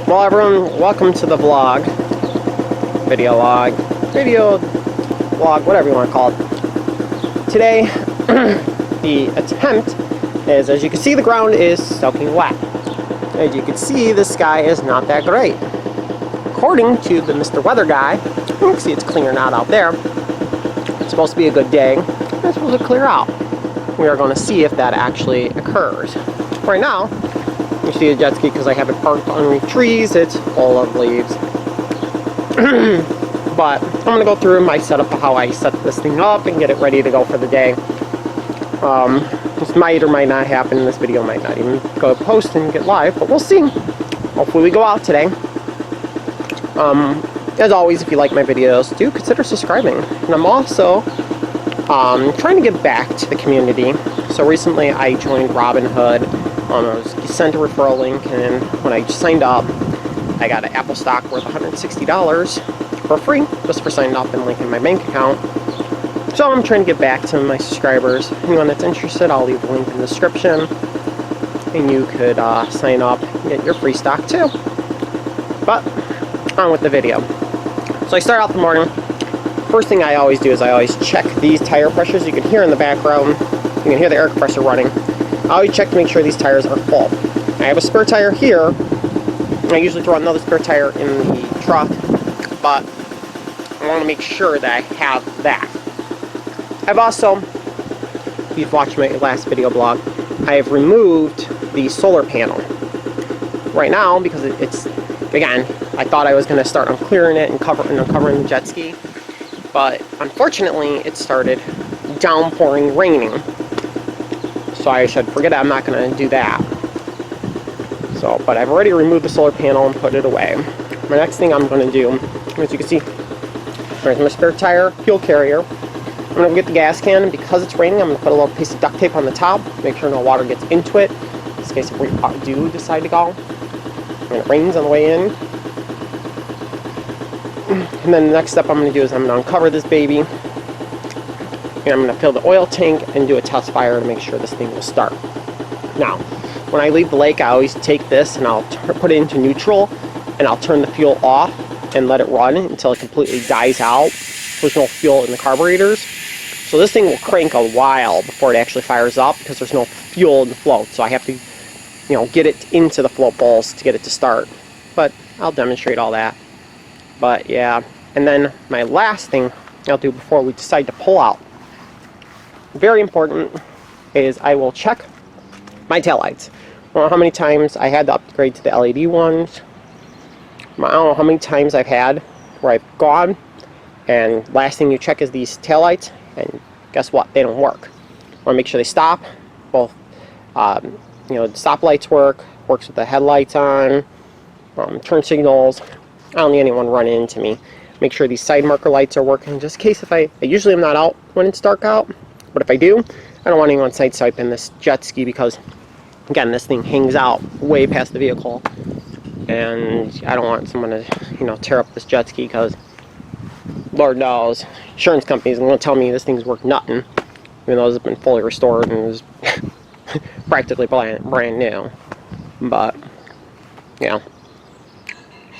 Well, everyone, welcome to the vlog, video vlog, whatever you want to call it. Today, the attempt is, as you can see, the ground is soaking wet. As you can see, the sky is not that great. According to the Mr. Weather guy, you can see it's clearing out there. It's supposed to be a good day. It's supposed to clear out. We are going to see if that actually occurs. Right now, you see a jet ski because I have it parked underneath trees. It's full of leaves. But I'm going to go through my setup of how I set this thing up and get it ready to go for the day. This might or might not happen. This video might not even go post and get live, but we'll see. Hopefully we go out today. As always, if you like my videos, do consider subscribing. And I'm also trying to give back to the community. So recently I joined Robinhood. I was sent a referral link, and when I signed up, I got an Apple stock worth $160 for free, just for signing up and linking my bank account. So I'm trying to get back to my subscribers. Anyone that's interested, I'll leave a link in the description, and you could sign up and get your free stock too. But on with the video. So I start out the morning. First thing I always do is I always check these tire pressures. You can hear in the background, you can hear the air compressor running. I always check to make sure these tires are full. I have a spare tire here. I usually throw another spare tire in the truck, but I want to make sure that I have that. I've also, if you've watched my last video blog, I have removed the solar panel. Right now, because it's, again, I thought I was going to start unclearing it and uncovering the jet ski, but unfortunately it started downpouring, raining. So I should forget it. I'm not going to do that. So, but I've already removed the solar panel and put it away. My next thing I'm going to do, as you can see, there's my spare tire fuel carrier. I'm going to get the gas can, and because it's raining, I'm going to put a little piece of duct tape on the top, make sure no water gets into it, in case if we do decide to go, and it rains on the way in. And then the next step I'm going to do is I'm going to uncover this baby, and I'm going to fill the oil tank and do a test fire to make sure this thing will start. Now, when I leave the lake, I always take this and I'll put it into neutral, and I'll turn the fuel off and let it run until it completely dies out. There's no fuel in the carburetors. So this thing will crank a while before it actually fires up because there's no fuel in the float. So I have to, get it into the float bowls to get it to start. But I'll demonstrate all that. But yeah, and then my last thing I'll do before we decide to pull out, very important, is I will check my taillights. I don't know how many times I had to upgrade to the LED ones. I don't know how many times I've had where I've gone, and last thing you check is these taillights, and guess what? They don't work. I want to make sure they stop. Both, the stop lights works with the headlights on, turn signals. I don't need anyone running into me. Make sure these side marker lights are working, just in case if I usually am not out when it's dark out, but if I do, I don't want anyone sideswiping this jet ski because, again, this thing hangs out way past the vehicle, and I don't want someone to, tear up this jet ski because, Lord knows, insurance companies are going to tell me this thing's worth nothing, even though it's been fully restored and is practically brand new. But, yeah.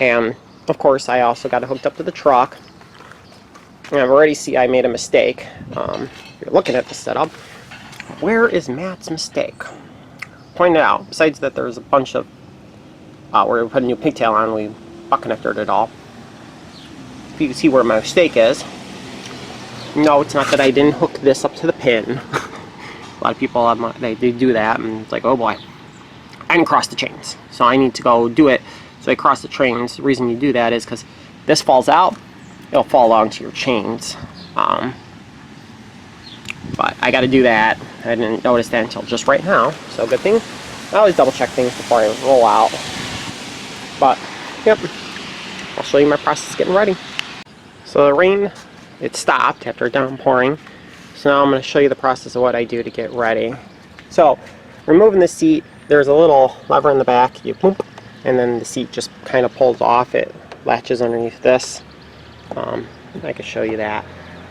And, of course, I also got it hooked up to the truck. And I've already I made a mistake. If you're looking at the setup, where is Matt's mistake? Pointed out, besides that there's a bunch of, where we put a new pigtail on, we butt connected it all. If you can see where my mistake is. No, it's not that I didn't hook this up to the pin. A lot of people, they do that, and it's like, oh boy, I didn't cross the chains. So I need to go do it. So I cross the chains. The reason you do that is because this falls out, it'll fall onto your chains. But I got to do that. I didn't notice that until just right now. So good thing. I always double check things before I roll out. But, yep. I'll show you my process getting ready. So the rain, it stopped after downpouring. So now I'm going to show you the process of what I do to get ready. So, removing the seat, there's a little lever in the back. You boom, and then the seat just kind of pulls off. It latches underneath this. I can show you that.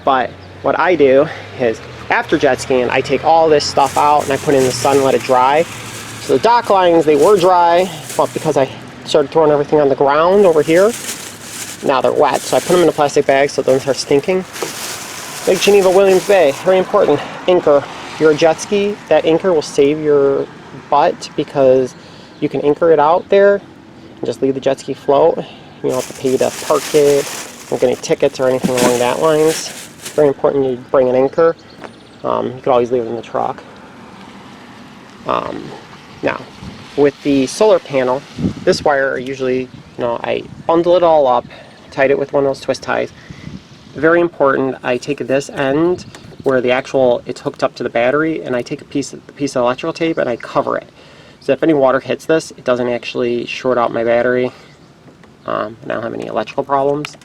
But what I do is, after jet skiing, I take all this stuff out and I put it in the sun and let it dry. So the dock lines, they were dry, but because I started throwing everything on the ground over here. Now they're wet, so I put them in a plastic bag so it doesn't start stinking. Lake Geneva, Williams Bay, very important. Anchor. If you're a jet ski, that anchor will save your butt because you can anchor it out there and just leave the jet ski float. You don't have to pay to park it, don't get any tickets or anything along that lines. It's very important you bring an anchor. You could always leave it in the truck. Now, with the solar panel, this wire usually, I bundle it all up, tied it with one of those twist ties. Very important, I take this end where it's hooked up to the battery, and I take a piece of electrical tape and I cover it. So if any water hits this, it doesn't actually short out my battery. And I don't have any electrical problems.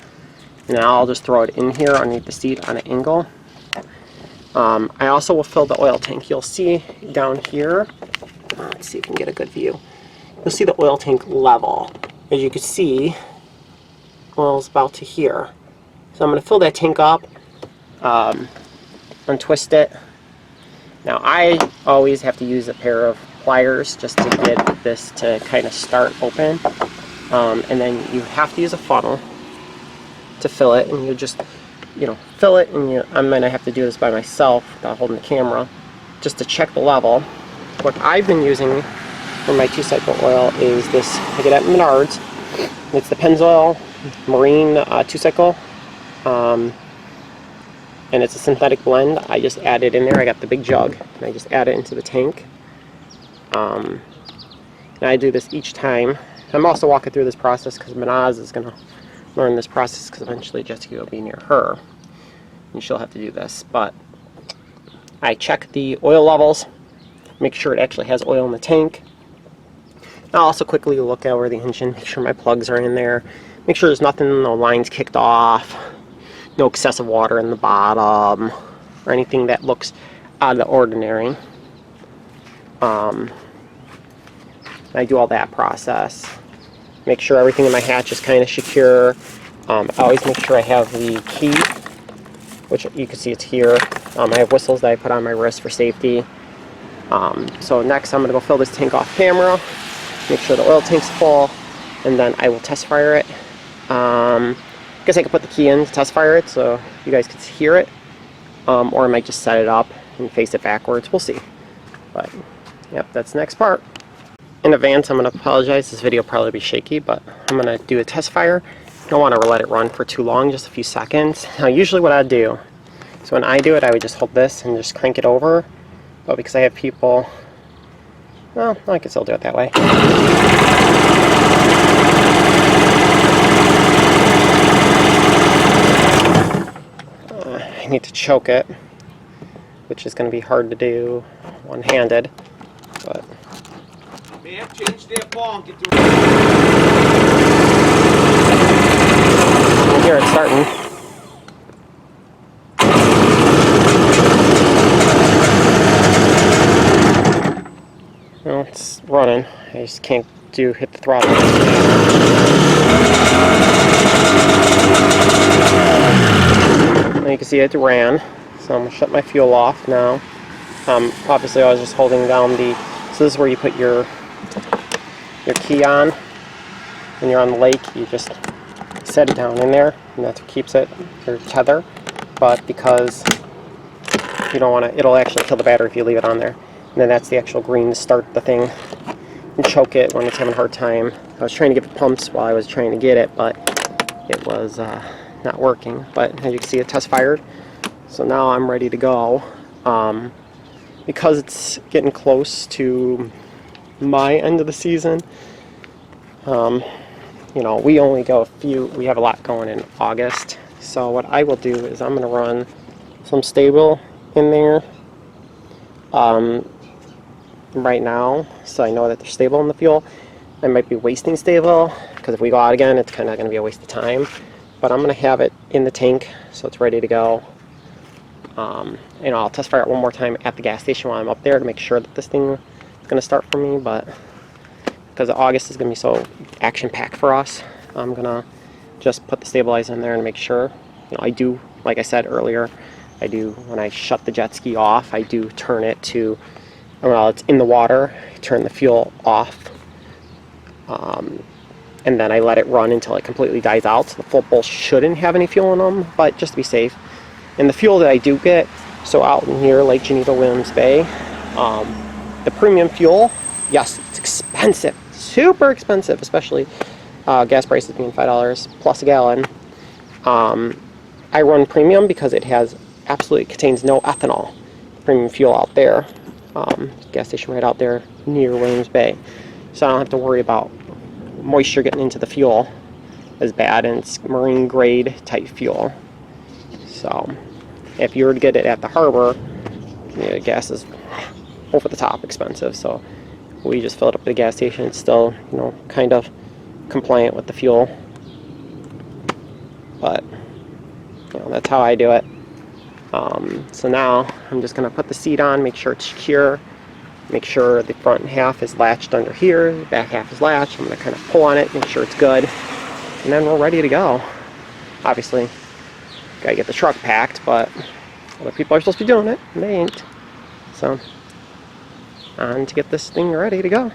Now I'll just throw it in here underneath the seat on an angle. I also will fill the oil tank. You'll see down here, let's see if we can get a good view. You'll see the oil tank level. As you can see, oil's about to here. So I'm going to fill that tank up, untwist it. Now I always have to use a pair of pliers just to get this to kind of start open. And then you have to use a funnel to fill it, and you just fill it, and I'm going to have to do this by myself without holding the camera just to check the level. What I've been using for my 2-cycle oil is this. I get at Menards. It's the Pennzoil Marine 2-cycle, and it's a synthetic blend. I just add it in there. I got the big jug, and I just add it into the tank. And I do this each time. I'm also walking through this process because Manaz is going to learn this process because eventually jet ski will be near her, and she'll have to do this. But I check the oil levels, make sure it actually has oil in the tank. I'll also quickly look over the engine, make sure my plugs are in there, make sure there's nothing, no lines kicked off, no excessive water in the bottom, or anything that looks out of the ordinary. I do all that process. Make sure everything in my hatch is kind of secure. I always make sure I have the key, which you can see it's here. I have whistles that I put on my wrist for safety. So next I'm going to go fill this tank off camera, make sure the oil tank's full, and then I will test fire it. I guess I could put the key in to test fire it so you guys could hear it, or I might just set it up and face it backwards. We'll see. But yep, that's the next part. In advance, I'm going to apologize. This video will probably be shaky, but I'm going to do a test fire. I don't want to let it run for too long, just a few seconds. Now, usually what I do is when I do it, I would just hold this and just crank it over. But because I have people, well, I can still do it that way. I need to choke it, which is going to be hard to do one-handed, but you hear it starting. Well, it's running. I just can't hit the throttle. Now you can see it ran, so I'm going to shut my fuel off now. Obviously I was just holding down so this is where you put your key on. When you're on the lake, you just set it down in there, and that's what keeps it, your tether. But because you don't want to, it'll actually kill the battery if you leave it on there. And then that's the actual green to start the thing and choke it when it's having a hard time. I was trying to get the pumps while I was trying to get it, but it was not working. But as you can see, it test fired. So now I'm ready to go. Because it's getting close to my end of the season, we only go we have a lot going in August. So what I will do is I'm going to run some stable in there right now, so I know that they're stable in the fuel. I might be wasting stable, because if we go out again, it's kind of going to be a waste of time. But I'm going to have it in the tank, so it's ready to go. I'll test fire it one more time at the gas station while I'm up there to make sure that this thing is going to start for me. But because August is going to be so action-packed for us, I'm going to just put the stabilizer in there and make sure. I do, like I said earlier, when I shut the jet ski off, I do turn it to, while it's in the water, turn the fuel off and then I let it run until it completely dies out. So the full bowl shouldn't have any fuel in them, but just to be safe. And the fuel that I do get, so out near Lake Geneva, Williams Bay, the premium fuel, yes, it's expensive, super expensive, especially gas prices being $5 plus a gallon. I run premium because it absolutely contains no ethanol. Premium fuel out there, gas station right out there near Williams Bay, so I don't have to worry about moisture getting into the fuel as bad, and it's marine grade type fuel. So if you were to get it at the harbor, gas is over the top expensive. So we just fill it up at the gas station. It's still, kind of compliant with the fuel, but that's how I do it. So now I'm just going to put the seat on, make sure it's secure, make sure the front half is latched under here, the back half is latched. I'm going to kind of pull on it, make sure it's good, and then we're ready to go. Obviously, gotta get the truck packed, but other people are supposed to be doing it, and they ain't. So, on to get this thing ready to go.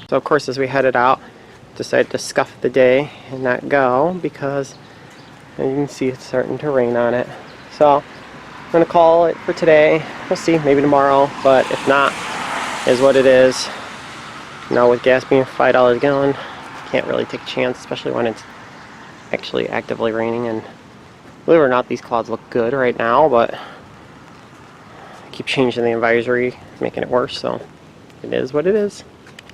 So of course, as we headed out, decided to scuff the day and not go, because as you can see, it's starting to rain on it. So I'm gonna call it for today. We'll see, maybe tomorrow, but if not, is what it is. With gas being $5 a gallon, can't really take a chance, especially when it's actually actively raining. And believe it or not, these clouds look good right now, but I keep changing the advisory, making it worse, so it is what it is.